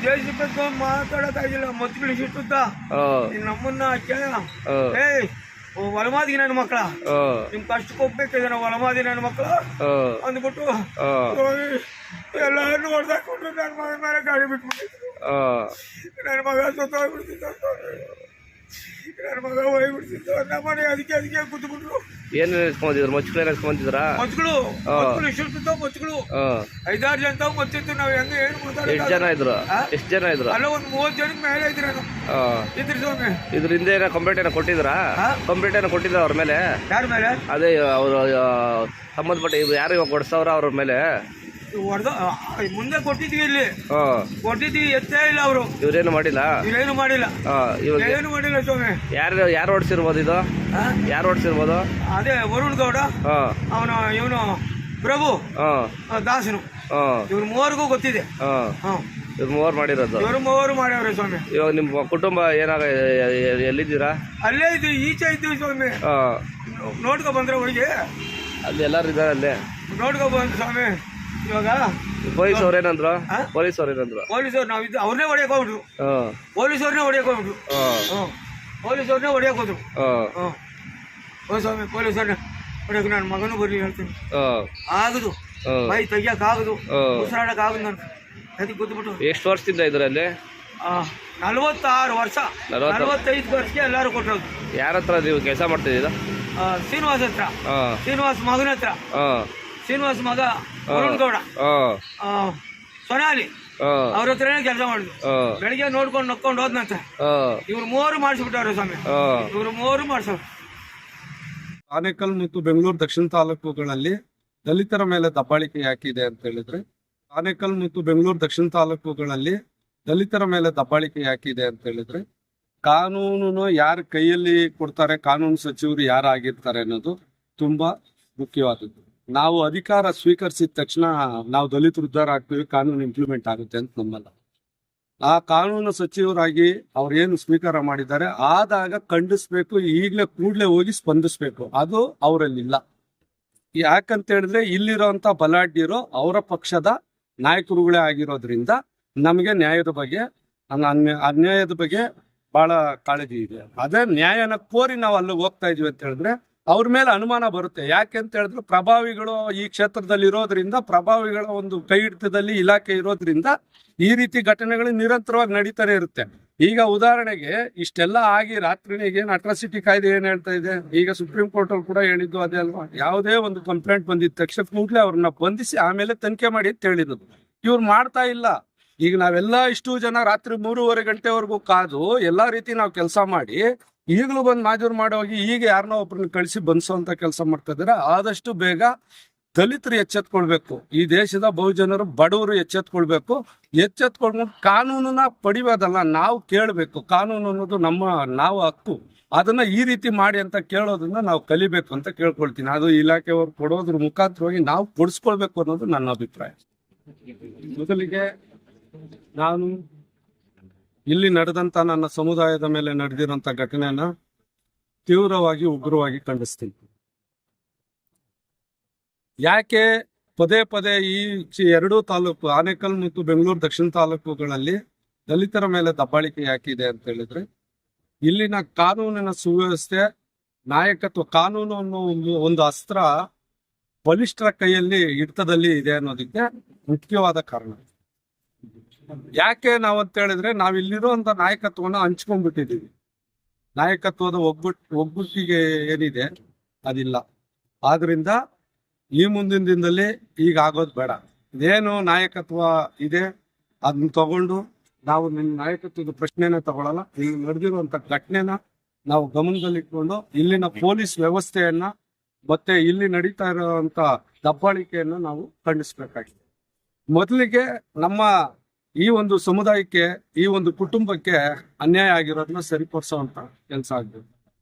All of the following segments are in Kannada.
ದೇಶ ಬಗ್ಗೆ ಮಾತಾಡಕ್ಕಾಗಿಲ್ಲ ಮತ್ಗಳು ಇಷ್ಟುದ್ದ ನಮ್ಮನ್ನ ಒಳಮಾದಿ ನನ್ನ ಮಕ್ಕಳ ನಿಮ್ ಕಷ್ಟಕ್ಕೆ ಹೋಗ್ಬೇಕಿದೆ ನಾವು ಒಳಮಾದಿ ನನ್ನ ಮಕ್ಕಳು ಅಂದ್ಬಿಟ್ಟು ಎಲ್ಲಾರನ್ನು ಹೊಡೆದಾಕೊಂಡು ನನ್ನ ಮಗ ಮೇಲೆ ಗಾಡಿ ಬಿಟ್ಬಿಟ್ಟಿದ್ರು. ನನ್ನ ಮಗ ಸತ್ತೋಗ್ಬಿಡ್ತಿದ್ದ, ನನ್ನ ಮಗ ಹೋಗ್ಬಿಡ್ತಿದ್ದು ನಮ್ಮನೆ ಅದಕ್ಕೆ ಕೂತ್ಬಿಟ್ರು. ಏನ್ ಎಸ್ಕೊಂಡಿದ್ರು? ಮಚ್ಚುಗಳು ಮಚ್ಚುಗಳು ಇಷ್ಟಿರ್ತಿದ್ದವು ಮಚ್ಚುಗಳು 5-6 ಜನ ತಾವು ಮಚ್ಚಿತ್ತು. ನಾವ್ ಹೆಂಗ ಏನು ಎಷ್ಟು ಜನ ಇದ್ರು? ಅಲ್ಲ ಒಂದು 30 ಜನಕ್ಕೆ ಮೇಲೆ ಇದ್ರಿ ಇದ್ರಿ ಸ್ವಾಮಿ. ಇದ್ರ ಹಿಂದೆ ಏನೋ ಕಂಪ್ಲೇಂಟ್ ಏನೋ ಕೊಟ್ಟಿದ್ರಾ? ಅವ್ರ ಮೇಲೆ? ಯಾರ ಮೇಲೆ? ಅದೇ ಅವರು ಸಂಬಂಧಪಟ್ಟ ಯಾರು ಇವಾಗ ಕೊಡ್ಸವ್ರ ಅವ್ರ ಮೇಲೆ ಹೊಡೆದ ಮುಂದೆ ಕೊಟ್ಟಿದ್ವಿ, ಇಲ್ಲಿ ಕೊಟ್ಟಿದ್ವಿ, ಎತ್ತೇ ಇಲ್ಲ ಅವರು. ಇವ್ರೇನು ಮಾಡಿಲ್ಲ ಏನು ಮಾಡಿಲ್ಲ ಸ್ವಾಮಿ. ಯಾರು ಓಡಿಸಿರ್ಬೋದು ಇದು? ಯಾರು ಓಡಿಸಿರ್ಬೋದು? ಅದೇ ವರುಣ್ ಗೌಡ, ಇವನು ಪ್ರಭು ದಾಸನು, ಇವ್ರ ಮೂವರಿಗೂ ಗೊತ್ತಿದೆ. ಇವ್ರು ಮೂವರು ಮಾಡಿರೋದು? ಇವ್ರು ಮೂವರು ಮಾಡ್ಯವ್ರೆ ಸ್ವಾಮಿ. ಇವಾಗ ನಿಮ್ಮ ಕುಟುಂಬ ಎಲ್ಲಿದ್ದೀರಾ? ಅಲ್ಲೇ ಇದ್ವಿ, ಈಚೆ ಇದ್ವಿ ಸ್ವಾಮಿ. ನೋಡ್ಕೊ ಬಂದ್ರೆ ಹೋಗಿ ಅಲ್ಲಿ ಎಲ್ಲಾರು ಇದ್ದಾರೆ, ಅಲ್ಲೇ ನೋಡ್ಕೊ ಬಂದ್ರು ಸ್ವಾಮಿ. ಇವಾಗ ಪೊಲೀಸ್ ಅವ್ರೇನಂದ್ರು? ಪೊಲೀಸವ್ರು ನಾವಿದ್ದು ಅವ್ರನ್ನೇ ಹೊಡಿಯಕ್ ಹೋಗ್ಬಿಟ್ರು. ಪೊಲೀಸವ್ರನ್ನೇ ಹೊಡಿಯಕ್ ಹೋಗ್ಬಿಟ್ರು. ಸ್ವಾಮಿ ಪೊಲೀಸವ್ರನ್ನ ಹೊಡಿಯಕ್ ನನ್ನ ಮಗನೂ ಬರ್ಲಿ ಹೇಳ್ತೀನಿ. ಆಗದು ಬೈ ತೆಗಿಯಕ್ ಆಗದು, ಉಸಿರಾಡಕ್ ಆಗದು. ನಾನು ಅದಕ್ಕೆ ಗೊತ್ತಬಿಟ್ಟು. ಎಷ್ಟು ವರ್ಷದಿಂದ ಇದ್ರಲ್ಲಿ? 46 ವರ್ಷ, 45 ವರ್ಷಕ್ಕೆ ಎಲ್ಲಾರು ಕೊಟ್ಟರು. ಯಾರ ಹತ್ರ ನೀವು ಕೆಲಸ ಮಾಡ್ತಿದ್ದೀರಾ? ಶ್ರೀನಿವಾಸ್ ಹತ್ರ, ಶ್ರೀನಿವಾಸ್ ಮಗನ ಹತ್ರ. ಶ್ರೀನಿವಾಸ್ ಮಗ ವರುಣ್ ಗೌಡ, ಸೊನಾಲಿ ಅವ್ರ ಹತ್ರನೇ ಕೆಲಸ ಮಾಡುದು. ಬೆಳಿಗ್ಗೆ ನೋಡ್ಕೊಂಡು ನಕ್ಕೊಂಡು ಹೋದ್ನಂತ. ಇವ್ರು ಮೂವರು ಮಾಡಿಸ್ಬಿಟ್ಟವ್ರೆ ಸ್ವಾಮಿ, ಇವ್ರು ಮೂವರು ಮಾಡಿಸೋರು. ಆನೇಕಲ್ ಮತ್ತು ಬೆಂಗಳೂರು ದಕ್ಷಿಣ ತಾಲೂಕುಗಳಲ್ಲಿ ದಲಿತರ ಮೇಲೆ ದಬ್ಬಾಳಿಕೆ ಯಾಕಿದೆ ಅಂತ ಹೇಳಿದ್ರೆ, ಆನೇಕಲ್ ಮತ್ತು ಬೆಂಗಳೂರು ದಕ್ಷಿಣ ತಾಲೂಕುಗಳಲ್ಲಿ ದಲಿತರ ಮೇಲೆ ದಬ್ಬಾಳಿಕೆ ಯಾಕಿದೆ ಅಂತ ಹೇಳಿದ್ರೆ, ಕಾನೂನು ಯಾರ ಕೈಯಲ್ಲಿ ಕೊಡ್ತಾರೆ, ಕಾನೂನು ಸಚಿವರು ಯಾರಾಗಿರ್ತಾರೆ ಅನ್ನೋದು ತುಂಬಾ ಮುಖ್ಯವಾದದ್ದು. ನಾವು ಅಧಿಕಾರ ಸ್ವೀಕರಿಸಿದ ತಕ್ಷಣ ನಾವು ದಲಿತರು ಉದ್ಧಾರ ಆಗ್ತೀವಿ, ಕಾನೂನು ಇಂಪ್ಲಿಮೆಂಟ್ ಆಗುತ್ತೆ ಅಂತ ನಂಬಲ್ಲ. ಆ ಕಾನೂನು ಸಚಿವರಾಗಿ ಅವ್ರೇನು ಸ್ವೀಕಾರ ಮಾಡಿದ್ದಾರೆ ಆದಾಗ ಖಂಡಿಸ್ಬೇಕು, ಕೂಡಲೇ ಹೋಗಿ ಸ್ಪಂದಿಸ್ಬೇಕು. ಅದು ಅವರಲ್ಲಿಲ್ಲ. ಯಾಕಂತ ಹೇಳಿದ್ರೆ ಇಲ್ಲಿರೋಂಥ ಬಲಾಢ್ಯರು ಅವರ ಪಕ್ಷದ ನಾಯಕರುಗಳೇ ಆಗಿರೋದ್ರಿಂದ ನಮಗೆ ನ್ಯಾಯದ ಬಗ್ಗೆ, ಅನ್ಯಾಯದ ಬಗ್ಗೆ ಬಹಳ ಕಾಳಜಿ ಇದೆ. ಅದೇ ನ್ಯಾಯನ ಕೋರಿ ನಾವು ಅಲ್ಲಿ ಹೋಗ್ತಾ ಇದೀವಿ ಅಂತ ಹೇಳಿದ್ರೆ ಅವ್ರ ಮೇಲೆ ಅನುಮಾನ ಬರುತ್ತೆ. ಯಾಕೆ ಅಂತ ಹೇಳಿದ್ರೆ ಪ್ರಭಾವಿಗಳು ಈ ಕ್ಷೇತ್ರದಲ್ಲಿ ಇರೋದ್ರಿಂದ, ಪ್ರಭಾವಿಗಳ ಒಂದು ಕೈ ಹಿಡಿತದಲ್ಲಿ ಇಲಾಖೆ ಇರೋದ್ರಿಂದ ಈ ರೀತಿ ಘಟನೆಗಳು ನಿರಂತರವಾಗಿ ನಡೀತಾನೆ ಇರುತ್ತೆ. ಈಗ ಉದಾಹರಣೆಗೆ ಇಷ್ಟೆಲ್ಲ ಆಗಿ ರಾತ್ರಿನಿಗೆ ಅಟ್ರಾಸಿಟಿ ಕಾಯ್ದೆ ಏನ್ ಹೇಳ್ತಾ ಇದೆ, ಈಗ ಸುಪ್ರೀಂ ಕೋರ್ಟ್ ಅವ್ರು ಕೂಡ ಹೇಳಿದ್ದು ಅದೇ ಅಲ್ವಾ. ಯಾವುದೇ ಒಂದು ಕಂಪ್ಲೇಂಟ್ ಬಂದಿದ್ದ ತಕ್ಷಣ ಕೂಡಲೇ ಅವ್ರನ್ನ ಬಂಧಿಸಿ ಆಮೇಲೆ ತನಿಖೆ ಮಾಡಿ ಅಂತ ಹೇಳಿದ್ರು. ಇವ್ರು ಮಾಡ್ತಾ ಇಲ್ಲ. ಈಗ ನಾವೆಲ್ಲ ಇಷ್ಟು ಜನ ರಾತ್ರಿ 3:30 ಗಂಟೆವರೆಗೂ ಕಾದು ಎಲ್ಲಾ ರೀತಿ ನಾವು ಕೆಲಸ ಮಾಡಿ ಈಗಲೂ ಬಂದು ಮಾಜೂರು ಮಾಡೋಗಿ ಈಗ ಯಾರನ್ನೋ ಒಬ್ಬರನ್ನ ಕಳಿಸಿ ಬಂಧಿಸುವಂತ ಕೆಲಸ ಮಾಡ್ತಾ ಇದಾರೆ. ಆದಷ್ಟು ಬೇಗ ದಲಿತರು ಎಚ್ಚೆತ್ಕೊಳ್ಬೇಕು. ಈ ದೇಶದ ಬಹುಜನರು ಬಡವರು ಎಚ್ಚೆತ್ಕೊಂಡು ಕಾನೂನನ್ನ ಪಡಿಯೋದಲ್ಲ, ನಾವು ಕೇಳಬೇಕು. ಕಾನೂನು ಅನ್ನೋದು ನಾವು ಹಕ್ಕು. ಅದನ್ನ ಈ ರೀತಿ ಮಾಡಿ ಅಂತ ಕೇಳೋದನ್ನ ನಾವು ಕಲಿಬೇಕು ಅಂತ ಕೇಳ್ಕೊಳ್ತೀನಿ. ಅದು ಇಲಾಖೆಯವರು ಕೊಡೋದ್ರ ಮುಖಾಂತರವಾಗಿ ನಾವು ಕೊಡಿಸ್ಕೊಳ್ಬೇಕು ಅನ್ನೋದು ನನ್ನ ಅಭಿಪ್ರಾಯ. ಮೊದಲಿಗೆ ನಾನು ಇಲ್ಲಿ ನಡೆದಂತ ನನ್ನ ಸಮುದಾಯದ ಮೇಲೆ ನಡೆದಿರುವಂತ ಘಟನೆಯನ್ನ ತೀವ್ರವಾಗಿ ಉಗ್ರವಾಗಿ ಖಂಡಿಸ್ತೀನಿ. ಯಾಕೆ ಪದೇ ಪದೇ ಈ ಎರಡೂ ತಾಲೂಕು, ಆನೇಕಲ್ ಮತ್ತು ಬೆಂಗಳೂರು ದಕ್ಷಿಣ ತಾಲೂಕುಗಳಲ್ಲಿ ದಲಿತರ ಮೇಲೆ ದಬ್ಬಾಳಿಕೆ ಯಾಕಿದೆ ಅಂತ ಹೇಳಿದ್ರೆ, ಇಲ್ಲಿನ ಕಾನೂನಿನ ಸುವ್ಯವಸ್ಥೆ, ನಾಯಕತ್ವ, ಕಾನೂನು ಅನ್ನೋ ಒಂದು ಅಸ್ತ್ರ ಬಲಿಷ್ಠರ ಕೈಯಲ್ಲಿ ಹಿಡಿತದಲ್ಲಿ ಇದೆ ಅನ್ನೋದಕ್ಕೆ ಮುಖ್ಯವಾದ ಕಾರಣ. ಯಾಕೆ ನಾವಂತ ಹೇಳಿದ್ರೆ ನಾವು ಇಲ್ಲಿರುವಂತ ನಾಯಕತ್ವನ ಹಂಚ್ಕೊಂಡ್ಬಿಟ್ಟಿದ್ದೀವಿ. ನಾಯಕತ್ವದ ಒಗ್ಗಟ್ಟಿಗೆ ಏನಿದೆ ಅದಿಲ್ಲ. ಆದ್ರಿಂದ ಈ ಮುಂದಿನ ದಿನದಲ್ಲಿ ಈಗ ಆಗೋದು ಬೇಡ. ಏನು ನಾಯಕತ್ವ ಇದೆ ಅದನ್ನ ತಗೊಂಡು ನಾವು ನಿಮ್ಮ ನಾಯಕತ್ವದ ಪ್ರಶ್ನೆನೇ ತಗೊಳಲ್ಲ. ಇಲ್ಲಿ ನಡೆದಿರುವಂತ ಘಟನೆನ ನಾವು ಗಮನದಲ್ಲಿಟ್ಕೊಂಡು ಇಲ್ಲಿನ ಪೊಲೀಸ್ ವ್ಯವಸ್ಥೆಯನ್ನ ಮತ್ತೆ ಇಲ್ಲಿ ನಡೀತಾ ಇರುವಂತ ದಬ್ಬಾಳಿಕೆಯನ್ನ ನಾವು ಖಂಡಿಸ್ಬೇಕಾಗಿದೆ. ಮೊದಲಿಗೆ ನಮ್ಮ ಈ ಒಂದು ಸಮುದಾಯಕ್ಕೆ, ಈ ಒಂದು ಕುಟುಂಬಕ್ಕೆ ಅನ್ಯಾಯ ಆಗಿರೋದನ್ನ ಸರಿಪಡಿಸುವಂತ ಕೆಲಸ ಆಗ್ಬೇಕು.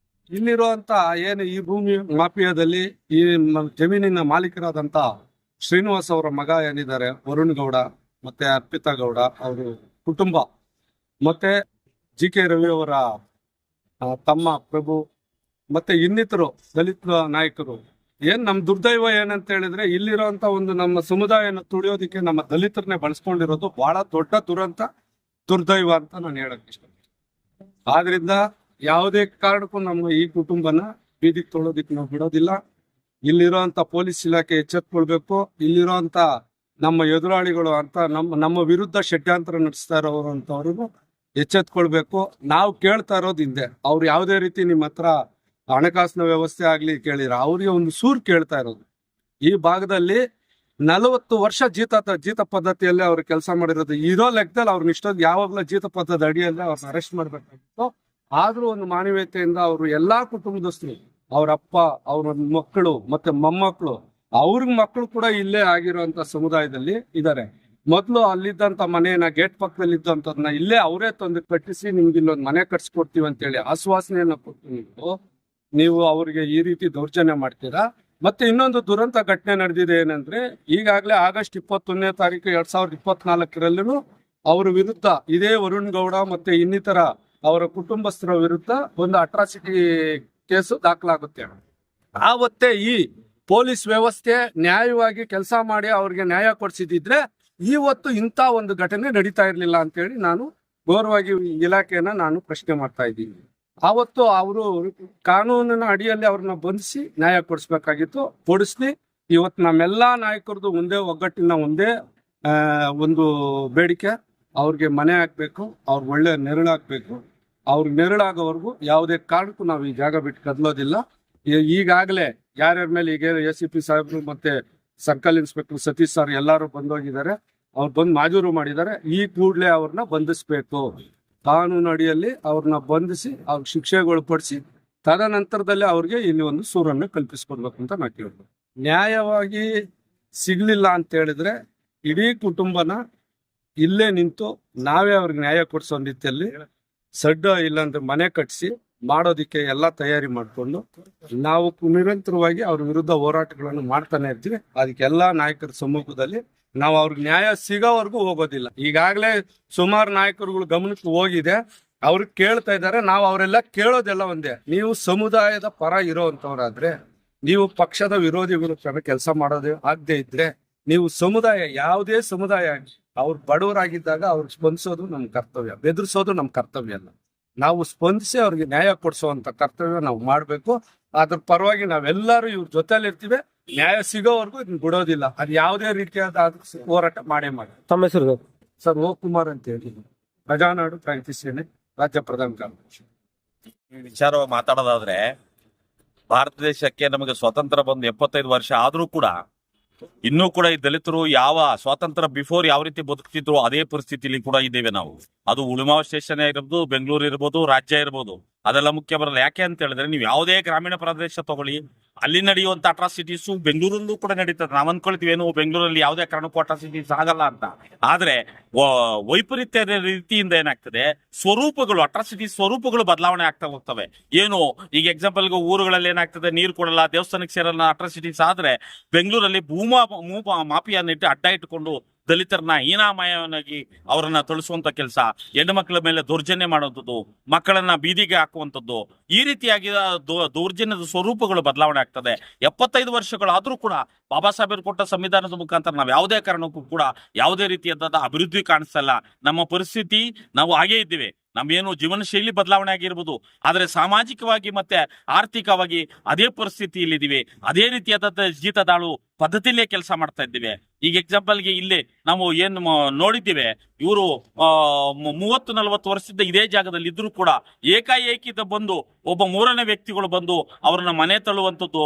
ಇಲ್ಲಿರುವಂತ ಏನು ಈ ಭೂಮಿ ಮಾಫಿಯಾದಲ್ಲಿ ಈ ಜಮೀನಿನ ಮಾಲೀಕರಾದಂತ ಶ್ರೀನಿವಾಸ್ ಅವರ ಮಗ ಏನಿದ್ದಾರೆ ವರುಣ್ ಗೌಡ ಮತ್ತೆ ಅರ್ಪಿತಾ ಗೌಡ ಅವರು ಕುಟುಂಬ, ಮತ್ತೆ ಜಿ.ಕೆ. ರವಿ ಅವರ ತಮ್ಮ ಪ್ರಭು, ಮತ್ತೆ ಇನ್ನಿತರು ದಲಿತ ನಾಯಕರು ಏನ್ ನಮ್ ದುರ್ದೈವ ಏನಂತ ಹೇಳಿದ್ರೆ ಇಲ್ಲಿರೋಂತ ಒಂದು ನಮ್ಮ ಸಮುದಾಯನ ತುಳಿಯೋದಿಕ್ಕೆ ನಮ್ಮ ದಲಿತರನ್ನೇ ಬಳಸ್ಕೊಂಡಿರೋದು ಬಹಳ ದೊಡ್ಡ ದುರ್ದೈವ ಅಂತ ನಾನು ಹೇಳಕ್ ಇಷ್ಟಪಡ್ತೀನಿ. ಆದ್ರಿಂದ ಯಾವುದೇ ಕಾರಣಕ್ಕೂ ನಮ್ಮ ಈ ಕುಟುಂಬನ ಬೀದಿಗೆ ತೊಳೋದಿಕ್ಕೆ ನಾವು ಬಿಡೋದಿಲ್ಲ. ಇಲ್ಲಿರೋಂತ ಪೊಲೀಸ್ ಇಲಾಖೆ ಎಚ್ಚೆತ್ಕೊಳ್ಬೇಕು. ಇಲ್ಲಿರೋಂತ ನಮ್ಮ ಎದುರಾಳಿಗಳು ಅಂತ ನಮ್ಮ ವಿರುದ್ಧ ಷಡ್ಯಂತ್ರ ನಡೆಸ್ತಾ ಇರೋರಂತವ್ರು ಎಚ್ಚೆತ್ಕೊಳ್ಬೇಕು. ನಾವು ಕೇಳ್ತಾ ಇರೋದು ಹಿಂದೆ ಅವ್ರು ಯಾವುದೇ ರೀತಿ ನಿಮ್ಮ ಹತ್ರ ಹಣಕಾಸಿನ ವ್ಯವಸ್ಥೆ ಆಗ್ಲಿ ಕೇಳಿರ, ಅವ್ರಿಗೆ ಒಂದು ಸೂರು ಕೇಳ್ತಾ ಇರೋದು. ಈ ಭಾಗದಲ್ಲಿ 40 ವರ್ಷ ಜೀತ ಪದ್ಧತಿಯಲ್ಲಿ ಅವ್ರು ಕೆಲಸ ಮಾಡಿರೋದು. ಇರೋ ಲೆಕ್ಕದಲ್ಲಿ ಅವ್ರನ್ನ ಇಷ್ಟೊಂದು ಯಾವಾಗಲೂ ಜೀತ ಪದ್ಧತಿ ಅಡಿಯಲ್ಲಿ ಅವ್ರನ್ನ ಅರೆಸ್ಟ್ ಮಾಡ್ಬೇಕಾಗಿತ್ತು. ಆದ್ರೂ ಒಂದು ಮಾನವೀಯತೆಯಿಂದ ಅವರು ಎಲ್ಲಾ ಕುಟುಂಬದಸ್ಥರು, ಅವ್ರ ಅಪ್ಪ, ಅವ್ರ ಮಕ್ಕಳು ಮತ್ತೆ ಮೊಮ್ಮಕ್ಕಳು, ಅವ್ರಿಗೆ ಮಕ್ಕಳು ಕೂಡ ಇಲ್ಲೇ ಆಗಿರುವಂತ ಸಮುದಾಯದಲ್ಲಿ ಇದ್ದಾರೆ. ಮೊದಲು ಅಲ್ಲಿದ್ದಂತ ಮನೆಯನ್ನ ಗೇಟ್ ಪಕ್ಕದಲ್ಲಿ ಇದ್ದಂಥದನ್ನ ಇಲ್ಲೇ ಅವರೇ ತಂದು ಕಟ್ಟಿಸಿ ನಿಮ್ಗೆ ಇಲ್ಲೊಂದು ಮನೆ ಕಟ್ಸ್ಕೊಡ್ತೀವಿ ಅಂತೇಳಿ ಆಶ್ವಾಸನೆಯನ್ನ ಕೊಟ್ಟು ನೀವು ಅವ್ರಿಗೆ ಈ ರೀತಿ ದೌರ್ಜನ್ಯ ಮಾಡ್ತೀರಾ. ಮತ್ತೆ ಇನ್ನೊಂದು ದುರಂತ ಘಟನೆ ನಡೆದಿದೆ ಏನಂದ್ರೆ, ಈಗಾಗಲೇ ಆಗಸ್ಟ್ 21ನೇ ತಾರೀಕು 2024 ಅವ್ರ ವಿರುದ್ಧ ಇದೇ ವರುಣ್ ಗೌಡ ಮತ್ತೆ ಇನ್ನಿತರ ಅವರ ಕುಟುಂಬಸ್ಥರ ವಿರುದ್ಧ ಒಂದು ಅಟ್ರಾಸಿಟಿ ಕೇಸು ದಾಖಲಾಗುತ್ತೆ. ಆವತ್ತೇ ಈ ಪೊಲೀಸ್ ವ್ಯವಸ್ಥೆ ನ್ಯಾಯವಾಗಿ ಕೆಲಸ ಮಾಡಿ ಅವ್ರಿಗೆ ನ್ಯಾಯ ಕೊಡಿಸಿದ್ರೆ ಇವತ್ತು ಇಂಥ ಒಂದು ಘಟನೆ ನಡೀತಾ ಇರ್ಲಿಲ್ಲ ಅಂತೇಳಿ ನಾನು ಗೌರವವಾಗಿ ಇಲಾಖೆಯನ್ನ ನಾನು ಪ್ರಶ್ನೆ ಮಾಡ್ತಾ ಇದ್ದೀನಿ. ಆವತ್ತು ಅವರು ಕಾನೂನಿನ ಅಡಿಯಲ್ಲಿ ಅವ್ರನ್ನ ಬಂಧಿಸಿ ನ್ಯಾಯ ಕೊಡಿಸ್ಬೇಕಾಗಿತ್ತು, ಕೊಡಿಸ್ಲಿ. ಇವತ್ತು ನಮ್ಮೆಲ್ಲಾ ನಾಯಕರದು ಒಂದೇ ಒಗ್ಗಟ್ಟಿನ ಒಂದೇ ಒಂದು ಬೇಡಿಕೆ, ಅವ್ರಿಗೆ ಮನೆ ಹಾಕ್ಬೇಕು, ಅವ್ರಿಗೆ ಒಳ್ಳೆ ನೆರಳಾಗ್ಬೇಕು. ಅವ್ರಿಗೆ ನೆರಳಾಗೋವರೆಗೂ ಯಾವುದೇ ಕಾರಣಕ್ಕೂ ನಾವು ಈ ಜಾಗ ಬಿಟ್ಟು ಕದಲೋದಿಲ್ಲ. ಈಗಾಗಲೇ ಯಾರ್ಯಾರ ಮೇಲೆ ಈಗ ACP ಸಾಹೇಬ್ರು ಮತ್ತೆ ಸರ್ಕಲ್ ಇನ್ಸ್ಪೆಕ್ಟರ್ ಸತೀಶ್ ಸರ್ ಎಲ್ಲರೂ ಬಂದೋಗಿದ್ದಾರೆ. ಅವ್ರು ಬಂದು ಮಾಜೂರು ಮಾಡಿದ್ದಾರೆ. ಈ ಕೂಡಲೇ ಅವ್ರನ್ನ ಬಂಧಿಸ್ಬೇಕು. ಕಾನೂನು ಅಡಿಯಲ್ಲಿ ಅವ್ರನ್ನ ಬಂಧಿಸಿ ಅವ್ರಿಗೆ ಶಿಕ್ಷೆಗೊಳಪಡಿಸಿ ತದನಂತರದಲ್ಲಿ ಅವ್ರಿಗೆ ಇಲ್ಲಿ ಒಂದು ಸೂರನ್ನು ಕಲ್ಪಿಸ್ಕೊಡ್ಬೇಕು ಅಂತ ನಾ ಕೇಳ್ಬೋದು. ನ್ಯಾಯವಾಗಿ ಸಿಗ್ಲಿಲ್ಲ ಅಂತ ಹೇಳಿದ್ರೆ ಇಡೀ ಕುಟುಂಬನ ಇಲ್ಲೇ ನಿಂತು ನಾವೇ ಅವ್ರಿಗೆ ನ್ಯಾಯ ಕೊಡಿಸೋ ರೀತಿಯಲ್ಲಿ ಸಡ್ಡ ಇಲ್ಲಾಂದ್ರೆ ಮನೆ ಕಟ್ಟಿಸಿ ಮಾಡೋದಿಕ್ಕೆ ಎಲ್ಲ ತಯಾರಿ ಮಾಡಿಕೊಂಡು ನಾವು ನಿರಂತರವಾಗಿ ಅವ್ರ ವಿರುದ್ಧ ಹೋರಾಟಗಳನ್ನು ಮಾಡ್ತಾನೆ ಇರ್ತೀವಿ. ಅದಕ್ಕೆಲ್ಲಾ ನಾಯಕರ ಸಮ್ಮುಖದಲ್ಲಿ ನಾವು ಅವ್ರಿಗೆ ನ್ಯಾಯ ಸಿಗೋವರೆಗೂ ಹೋಗೋದಿಲ್ಲ. ಈಗಾಗಲೇ ಸುಮಾರು ನಾಯಕರುಗಳು ಗಮನಕ್ಕೆ ಹೋಗಿದೆ, ಅವ್ರಿಗೆ ಕೇಳ್ತಾ ಇದ್ದಾರೆ. ನಾವು ಅವರೆಲ್ಲ ಕೇಳೋದೆಲ್ಲ ಒಂದೇ, ನೀವು ಸಮುದಾಯದ ಪರ ಇರೋವಂಥವ್ರಾದ್ರೆ, ನೀವು ಪಕ್ಷದ ವಿರೋಧಿಗಳು ಕೆಲಸ ಮಾಡೋದೇ ಆಗದೆ ಇದ್ರೆ, ನೀವು ಸಮುದಾಯ ಯಾವುದೇ ಸಮುದಾಯ ಅವ್ರು ಬಡವರಾಗಿದ್ದಾಗ ಅವ್ರಿಗೆ ಸ್ಪಂದಿಸೋದು ನಮ್ಮ ಕರ್ತವ್ಯ, ಬೆದರಿಸೋದು ನಮ್ಮ ಕರ್ತವ್ಯ ಅಲ್ಲ. ನಾವು ಸ್ಪಂದಿಸಿ ಅವ್ರಿಗೆ ನ್ಯಾಯ ಕೊಡಿಸುವಂತ ಕರ್ತವ್ಯ ನಾವು ಮಾಡಬೇಕು. ಅದ್ರ ಪರವಾಗಿ ನಾವೆಲ್ಲರೂ ಇವ್ರ ಜೊತೆಲಿ ಇರ್ತೀವಿ. ನ್ಯಾಯ ಸಿಗೋವರೆಗೂ ಇದನ್ನ ಬಿಡೋದಿಲ್ಲ. ಅದು ಯಾವುದೇ ರೀತಿಯಾದ ಹೋರಾಟ ಮಾಡೇ ಮಾಡಿ. ತಮ್ಮ ಹೆಸರು ಸರ್ ಓ ಕುಮಾರ್ ಅಂತ ಹೇಳಿ, ಪ್ರಜಾನಾಡು ಕ್ರಾಂತಿ ಸೇನೆ ರಾಜ್ಯ ಪ್ರಧಾನ ಕಾರ್ಯದರ್ಶಿ. ಈ ವಿಚಾರವಾಗಿ ಮಾತಾಡೋದಾದ್ರೆ, ಭಾರತ ದೇಶಕ್ಕೆ ನಮಗೆ ಸ್ವಾತಂತ್ರ್ಯ ಬಂದು 75 ವರ್ಷ ಆದ್ರೂ ಕೂಡ ಇನ್ನೂ ಕೂಡ ಈ ದಲಿತರು ಯಾವ ಸ್ವಾತಂತ್ರ್ಯ ಬಿಫೋರ್ ಯಾವ ರೀತಿ ಬದುಕ್ತಿದ್ರು ಅದೇ ಪರಿಸ್ಥಿತಿಲಿ ಕೂಡ ಇದ್ದೇವೆ ನಾವು. ಅದು ಉಳಿಮಾವ್ ಸ್ಟೇಷನ್ ಇರ್ಬೋದು, ಬೆಂಗಳೂರು ಇರ್ಬೋದು, ರಾಜ್ಯ ಇರ್ಬೋದು, ಅದೆಲ್ಲ ಮುಖ್ಯ ಬರಲ್ಲ. ಯಾಕೆ ಅಂತ ಹೇಳಿದ್ರೆ, ನೀವು ಯಾವುದೇ ಗ್ರಾಮೀಣ ಪ್ರದೇಶ ತಗೊಳ್ಳಿ, ಅಲ್ಲಿ ನಡೆಯುವಂತ ಅಟ್ರಾಸಿಟೀಸು ಬೆಂಗಳೂರಲ್ಲೂ ಕೂಡ ನಡೀತದೆ. ನಾವ್ ಅನ್ಕೊಳ್ತೀವಿ ಏನು ಬೆಂಗಳೂರಲ್ಲಿ ಯಾವುದೇ ಕಾರಣಕ್ಕೂ ಅಟ್ರಾಸಿಟೀಸ್ ಆಗಲ್ಲ ಅಂತ. ಆದ್ರೆ ವೈಪರೀತ್ಯ ರೀತಿಯಿಂದ ಏನಾಗ್ತದೆ, ಅಟ್ರಾಸಿಟಿ ಸ್ವರೂಪಗಳು ಬದಲಾವಣೆ ಆಗ್ತಾ ಹೋಗ್ತವೆ. ಏನು ಈಗ ಎಕ್ಸಾಂಪಲ್ಗೆ ಊರುಗಳಲ್ಲಿ ಏನಾಗ್ತದೆ, ನೀರು ಕೊಡಲ್ಲ, ದೇವಸ್ಥಾನಕ್ಕೆ ಸೇರಲ್ಲ ಅಟ್ರಾಸಿಟೀಸ್ ಆದ್ರೆ, ಬೆಂಗಳೂರಲ್ಲಿ ಮಾಫಿಯಾನಿಟ್ಟು ಅಡ್ಡ ಇಟ್ಟುಕೊಂಡು ದಲಿತರನ್ನ ಹೀನಾಮಯನಾಗಿ ಅವರನ್ನ ತೊಳಸುವಂತ ಕೆಲಸ, ಹೆಣ್ಣು ಮಕ್ಕಳ ಮೇಲೆ ದೌರ್ಜನ್ಯ ಮಾಡುವಂಥದ್ದು, ಮಕ್ಕಳನ್ನ ಬೀದಿಗೆ ಹಾಕುವಂಥದ್ದು, ಈ ರೀತಿಯಾಗಿ ದೌರ್ಜನ್ಯದ ಸ್ವರೂಪಗಳು ಬದಲಾವಣೆ ಆಗ್ತದೆ. 75 ವರ್ಷಗಳಾದ್ರೂ ಕೂಡ ಬಾಬಾ ಸಾಹೇಬರು ಕೊಟ್ಟ ಸಂವಿಧಾನದ ಮುಖಾಂತರ ನಾವು ಯಾವುದೇ ಕಾರಣಕ್ಕೂ ಕೂಡ ಯಾವುದೇ ರೀತಿಯಾದ ಅಭಿವೃದ್ಧಿ ಕಾಣಿಸ್ತಲ್ಲ. ನಮ್ಮ ಪರಿಸ್ಥಿತಿ ನಾವು ಹಾಗೇ ಇದ್ದೀವಿ. ನಮ್ಮೇನು ಜೀವನ ಶೈಲಿ ಬದಲಾವಣೆ ಆಗಿರ್ಬೋದು, ಆದ್ರೆ ಸಾಮಾಜಿಕವಾಗಿ ಮತ್ತೆ ಆರ್ಥಿಕವಾಗಿ ಅದೇ ಪರಿಸ್ಥಿತಿಯಲ್ಲಿದ್ದೀವಿ. ಅದೇ ರೀತಿಯಾದ ಜೀತದಾಳು ಪದ್ಧತಿಯಲ್ಲೇ ಕೆಲಸ ಮಾಡ್ತಾ ಇದ್ದೀವಿ. ಈಗ ಎಕ್ಸಾಂಪಲ್ಗೆ ಇಲ್ಲಿ ನಾವು ಏನು ನೋಡಿದ್ದೇವೆ, ಇವರು 30-40 ವರ್ಷದಿಂದ ಇದೇ ಜಾಗದಲ್ಲಿ ಇದ್ರೂ ಕೂಡ ಏಕಾಏಕಿದ ಬಂದು ಒಬ್ಬ ಮೂರನೇ ವ್ಯಕ್ತಿಗಳು ಬಂದು ಅವ್ರನ್ನ ಮನೆ ತಳ್ಳುವಂಥದ್ದು,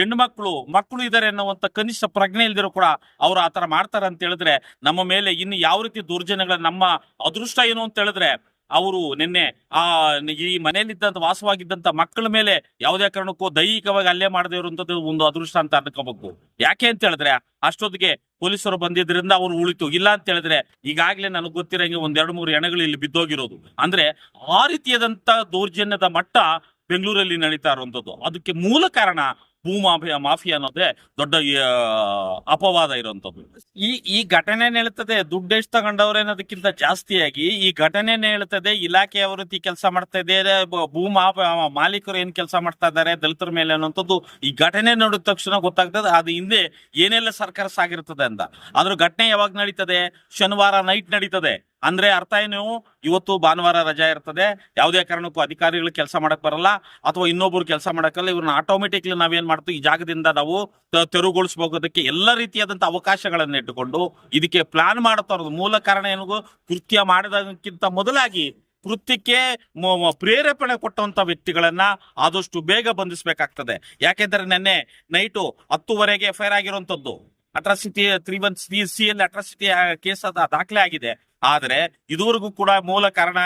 ಹೆಣ್ಣು ಮಕ್ಕಳು ಇದ್ದಾರೆ ಅನ್ನುವಂಥ ಕನಿಷ್ಠ ಪ್ರಜ್ಞೆ ಇಲ್ದಿರೋ ಕೂಡ ಅವ್ರು ಆತರ ಮಾಡ್ತಾರೆ ಅಂತ ಹೇಳಿದ್ರೆ, ನಮ್ಮ ಮೇಲೆ ಇನ್ನು ಯಾವ ರೀತಿ ದೌರ್ಜನ್ಯಗಳ, ನಮ್ಮ ಅದೃಷ್ಟ ಏನು ಅಂತ ಹೇಳಿದ್ರೆ, ಅವರು ನಿನ್ನೆ ಈ ಮನೆಯಲ್ಲಿದ್ದಂತ ವಾಸವಾಗಿದ್ದಂತ ಮಕ್ಕಳ ಮೇಲೆ ಯಾವುದೇ ಕಾರಣಕ್ಕೂ ದೈಹಿಕವಾಗಿ ಹಲ್ಲೆ ಮಾಡದೇ ಇರುವಂತದ್ದು ಒಂದು ಅದೃಷ್ಟ ಅಂತ ಅನ್ಕೋಬೇಕು. ಯಾಕೆ ಅಂತ ಹೇಳಿದ್ರೆ, ಅಷ್ಟೊತ್ತಿಗೆ ಪೊಲೀಸರು ಬಂದಿದ್ರಿಂದ ಅವ್ರು ಉಳಿತು. ಇಲ್ಲ ಅಂತ ಹೇಳಿದ್ರೆ ಈಗಾಗ್ಲೇ ನನಗೆ ಗೊತ್ತಿರಂಗೆ 1-2-3 ಹೆಣಗಳು ಇಲ್ಲಿ ಬಿದ್ದೋಗಿರೋದು. ಅಂದ್ರೆ ಆ ರೀತಿಯಾದಂತ ದೌರ್ಜನ್ಯದ ಮಟ್ಟ ಬೆಂಗಳೂರಲ್ಲಿ ನಡೀತಾ ಇರುವಂತದ್ದು. ಅದಕ್ಕೆ ಮೂಲ ಕಾರಣ ಮಾಫಿಯಾ ಅನ್ನೋದೇ ದೊಡ್ಡ ಅಪವಾದ ಇರುವಂತದ್ದು. ಈ ಘಟನೆ ಹೇಳ್ತದೆ ದುಡ್ಡು ಎಷ್ಟು ತಗೊಂಡವ್ರೆ ಅನ್ನೋದಕ್ಕಿಂತ ಜಾಸ್ತಿಯಾಗಿ ಈ ಘಟನೆ ಹೇಳ್ತದೆ ಇಲಾಖೆ ಯಾವ ರೀತಿ ಕೆಲಸ ಮಾಡ್ತಾ ಇದೆ, ಮಾಲೀಕರು ಏನ್ ಕೆಲಸ ಮಾಡ್ತಾ ಇದ್ದಾರೆ ದಲಿತರ ಮೇಲೆ ಅನ್ನೋಂಥದ್ದು ಈ ಘಟನೆ ನೋಡಿದ ತಕ್ಷಣ ಗೊತ್ತಾಗ್ತದೆ. ಅದು ಹಿಂದೆ ಏನೆಲ್ಲ ಸರ್ಕಾರ ಸಾಗಿರ್ತದೆ ಅಂತ. ಅದ್ರ ಘಟನೆ ಯಾವಾಗ ನಡೀತದೆ? ಶನಿವಾರ ನೈಟ್ ನಡೀತದೆ. ಅಂದ್ರೆ ಅರ್ಥ ಏನು? ಇವತ್ತು ಭಾನುವಾರ ರಜಾ ಇರ್ತದೆ, ಯಾವುದೇ ಕಾರಣಕ್ಕೂ ಅಧಿಕಾರಿಗಳು ಕೆಲಸ ಮಾಡಕ್ ಬರಲ್ಲ ಅಥವಾ ಇನ್ನೊಬ್ರು ಕೆಲಸ ಮಾಡಕ್ಕಲ್ಲ. ಇವ್ರನ್ನ ಆಟೋಮೆಟಿಕ್ಲಿ ನಾವೇನ್ ಮಾಡ್ತೀವಿ, ಈ ಜಾಗದಿಂದ ನಾವು ತೆರವುಗೊಳಿಸಬಹುದಕ್ಕೆ ಎಲ್ಲ ರೀತಿಯಾದಂತ ಅವಕಾಶಗಳನ್ನ ಇಟ್ಟುಕೊಂಡು ಇದಕ್ಕೆ ಪ್ಲಾನ್ ಮಾಡುತ್ತಾ ಇರೋದು. ಮೂಲ ಕಾರಣ ಏನು? ಕೃತ್ಯ ಮಾಡೋದಕ್ಕಿಂತ ಮೊದಲಾಗಿ ಕೃತ್ಯಕ್ಕೆ ಪ್ರೇರೇಪಣೆ ಕೊಟ್ಟಂತ ವ್ಯಕ್ತಿಗಳನ್ನ ಆದಷ್ಟು ಬೇಗ ಬಂಧಿಸಬೇಕಾಗ್ತದೆ. ಯಾಕೆಂದ್ರೆ ನಿನ್ನೆ ನೈಟು 10:00 FIR ಆಗಿರುವಂತದ್ದು ಅಟ್ರಾಸಿಟಿ 313C ಅಟ್ರಾಸಿಟಿ ಕೇಸ್ ದಾಖಲೆ ಆಗಿದೆ. ಆದ್ರೆ ಇದುವರೆಗೂ ಕೂಡ ಮೂಲ ಕಾರಣ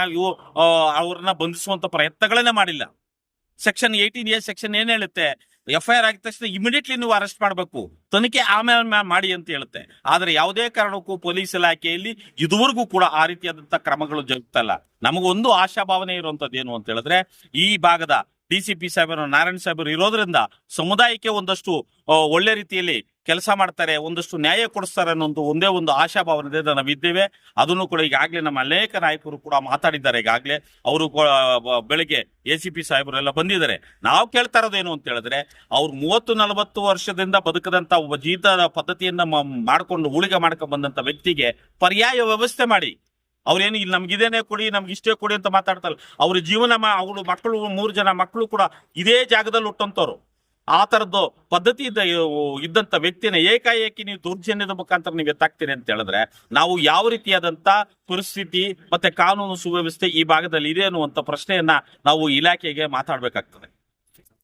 ಅವ್ರನ್ನ ಬಂಧಿಸುವಂತ ಪ್ರಯತ್ನಗಳನ್ನೇ ಮಾಡಿಲ್ಲ. ಸೆಕ್ಷನ್ 18A ಸೆಕ್ಷನ್ ಏನ್ ಹೇಳುತ್ತೆ? FIR ಆಗಿದ ತಕ್ಷಣ ಇಮಿಡಿಯೇಟ್ಲಿ ನೀವು ಅರೆಸ್ಟ್ ಮಾಡಬೇಕು, ತನಿಖೆ ಆಮೇಲೆ ಮಾಡಿ ಅಂತ ಹೇಳುತ್ತೆ. ಆದ್ರೆ ಯಾವುದೇ ಕಾರಣಕ್ಕೂ ಪೊಲೀಸ್ ಇಲಾಖೆಯಲ್ಲಿ ಇದುವರೆಗೂ ಕೂಡ ಆ ರೀತಿಯಾದಂತ ಕ್ರಮಗಳು ಜರುಗ್ತಾ ಇಲ್ಲ. ನಮಗೊಂದು ಆಶಾಭಾವನೆ ಇರುವಂತದ್ದು ಏನು ಅಂತ ಹೇಳಿದ್ರೆ, ಈ ಭಾಗದ DCP ಸಾಹೇಬರು ನಾರಾಯಣ ಸಾಹೇಬರು ಇರೋದ್ರಿಂದ ಸಮುದಾಯಕ್ಕೆ ಒಂದಷ್ಟು ಒಳ್ಳೆ ರೀತಿಯಲ್ಲಿ ಕೆಲಸ ಮಾಡ್ತಾರೆ, ಒಂದಷ್ಟು ನ್ಯಾಯ ಕೊಡಿಸ್ತಾರೆ ಅನ್ನೋ ಒಂದೇ ಒಂದು ಆಶಾಭಾವನೆ ನಾವಿದ್ದೇವೆ. ಅದನ್ನು ಕೂಡ ಈಗಾಗಲೇ ನಮ್ಮ ಅನೇಕ ನಾಯಕರು ಕೂಡ ಮಾತಾಡಿದ್ದಾರೆ. ಈಗಾಗಲೇ ಅವರು ಬೆಳಿಗ್ಗೆ ACP ಸಾಹೇಬರೆಲ್ಲ ಬಂದಿದ್ದಾರೆ. ನಾವು ಕೇಳ್ತಾ ಇರೋದೇನು ಅಂತ ಹೇಳಿದ್ರೆ, ಅವ್ರು 30-40 ವರ್ಷದಿಂದ ಬದುಕದಂತ ಒಬ್ಬ ಜೀತ ಪದ್ಧತಿಯನ್ನ ಮಾಡ್ಕೊಂಡು ಉಳಿಗೆ ಮಾಡ್ಕೊಂಡು ಬಂದಂತ ವ್ಯಕ್ತಿಗೆ ಪರ್ಯಾಯ ವ್ಯವಸ್ಥೆ ಮಾಡಿ. ಅವ್ರೇನು ಇಲ್ಲಿ ನಮ್ಗಿದೇನೆ ಕೊಡಿ, ನಮ್ಗೆ ಇಷ್ಟೇ ಕೊಡಿ ಅಂತ ಮಾತಾಡ್ತಾರೆ. ಅವ್ರ ಜೀವನ ಅವ್ರ ಮಕ್ಕಳು 3 ಜನ ಮಕ್ಕಳು ಕೂಡ ಇದೇ ಜಾಗದಲ್ಲಿ ಹುಟ್ಟಂತವ್ರು. ಆ ತರದ್ದು ಪದ್ಧತಿ ಇದ್ದಂತ ವ್ಯಕ್ತಿನ ಏಕಾಏಕಿ ನೀವು ದೌರ್ಜನ್ಯದ ಮುಖಾಂತರ ನೀವು ಎತ್ತಾಕ್ತೀರಿ ಅಂತ ಹೇಳಿದ್ರೆ, ನಾವು ಯಾವ ರೀತಿಯಾದಂತ ಪರಿಸ್ಥಿತಿ ಮತ್ತೆ ಕಾನೂನು ಸುವ್ಯವಸ್ಥೆ ಈ ಭಾಗದಲ್ಲಿ ಇದೆ ಅನ್ನುವಂತ ಪ್ರಶ್ನೆಯನ್ನ ನಾವು ಇಲಾಖೆಗೆ ಮಾತಾಡ್ಬೇಕಾಗ್ತದೆ.